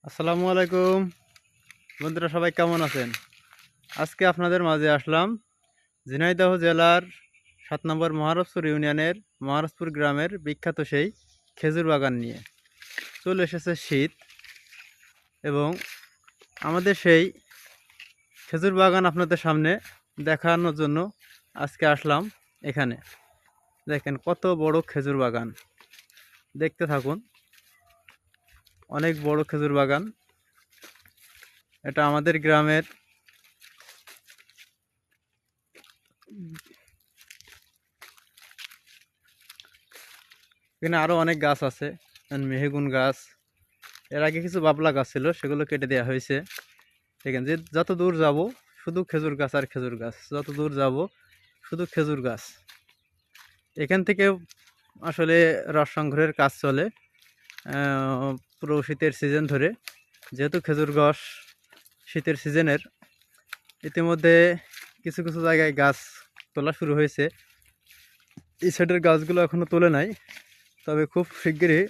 আসসালামু আলাইকুম বন্ধুরা, সবাই কেমন আছেন? আজকে আপনাদের মাঝে আসলাম ঝিনাইদহ জেলার 7 নম্বর মহারাজপুর ইউনিয়নের মহারাজপুর গ্রামের বিখ্যাত সেই খেজুর বাগান নিয়ে। চলে এসেছে শীত এবং আমাদের সেই খেজুর বাগান আপনাদের সামনে দেখানোর জন্য আজকে আসলাম এখানে। দেখেন কত বড় খেজুর বাগান, দেখতে থাকুন। অনেক বড় খেজুর বাগান। এটা আমাদের গ্রামের এখানে আরো অনেক গাছ আছে, মেহগুন গাছ। এর আগে কিছু বাবলা গাছ ছিল, সেগুলো কেটে দেওয়া হয়েছে। দেখেন যে যত দূর যাব শুধু খেজুর গাছ আর খেজুর গাছ, যত দূর যাব শুধু খেজুর গাছ। এখান থেকে আসলে রস সংগ্রহের কাজ চলে পুরো শীতের সিজন ধরে। যেহেতু খেজুর গাছ শীতের সিজনের, ইতিমধ্যে কিছু কিছু জায়গায় গাছ তোলা শুরু হয়েছে। এই সাইডের গাছগুলো এখনো তোলে নাই, তবে খুব শিগগিরই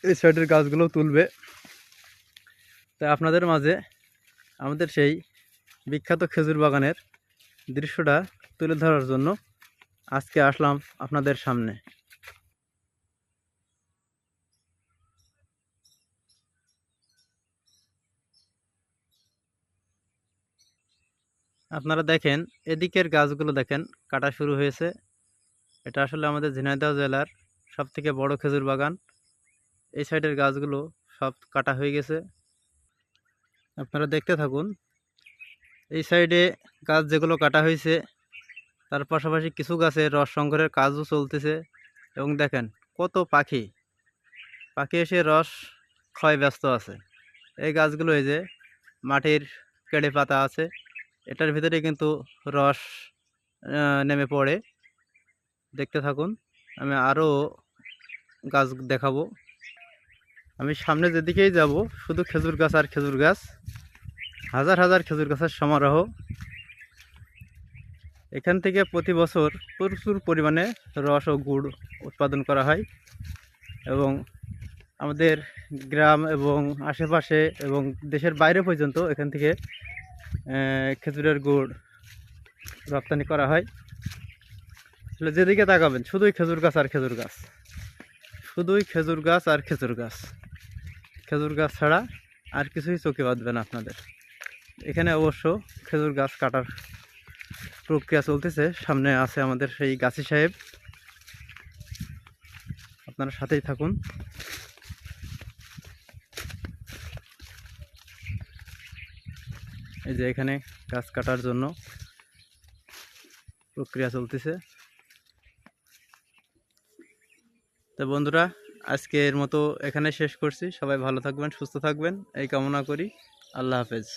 এই সাইডের গাছগুলো তুলবে। তাই আপনাদের মাঝে আমাদের সেই বিখ্যাত খেজুর বাগানের দৃশ্যটা তুলে ধরার জন্য আজকে আসলাম আপনাদের সামনে। আপনারা দেখেন এদিকের গাছগুলো দেখেন কাটা শুরু হয়েছে। এটা আসলে আমাদের ঝিনাইদহ জেলার সব থেকে বড় খেজুর বাগান। এই সাইডের গাছগুলো সব কাটা হয়ে গেছে, আপনারা দেখতে থাকুন। এই সাইডে গাছ যেগুলো কাটা হয়েছে তার পাশাপাশি কিছু গাছের রস সংগ্রহের কাজও চলতেছে। এবং দেখেন কত পাখি পাখি এসে রস ক্ষয় ব্যস্ত আছে। এই গাছগুলো এই যে মাটির কেড়ে পাতা আছে, এটার ভিতরে কিন্তু রস নেমে পড়ে। দেখতে থাকুন, আমি আরও গাছ দেখাবো। আমি সামনে যেদিকেই যাব শুধু খেজুর গাছ আর খেজুর গাছ, হাজার হাজার খেজুর গাছের সমারোহ। এখান থেকে প্রতি বছর প্রচুর পরিমাণে রস ও গুড় উৎপাদন করা হয় এবং আমাদের গ্রাম এবং আশেপাশে এবং দেশের বাইরে পর্যন্ত এখান থেকে খেজুরের গুড় রপ্তানি করা হয়। আসলে যেদিকে তাকাবেন শুধুই খেজুর গাছ আর খেজুর গাছ, শুধুই খেজুর গাছ আর খেজুর গাছ। খেজুর গাছ ছাড়া আর কিছুই চোখে বাঁধবে না আপনাদের। এখানে অবশ্য খেজুর গাছ কাটার প্রক্রিয়া চলতেছে। সামনে আছে আমাদের সেই গাছি সাহেব, আপনারা সাথেই থাকুন। এই যে এখানে গাছ কাটার জন্য প্রক্রিয়া চলতেছে। তো বন্ধুরা, আজকের মতো এখানে শেষ করছি। সবাই ভালো থাকবেন, সুস্থ থাকবেন এই কামনা করি। আল্লাহ হাফেজ।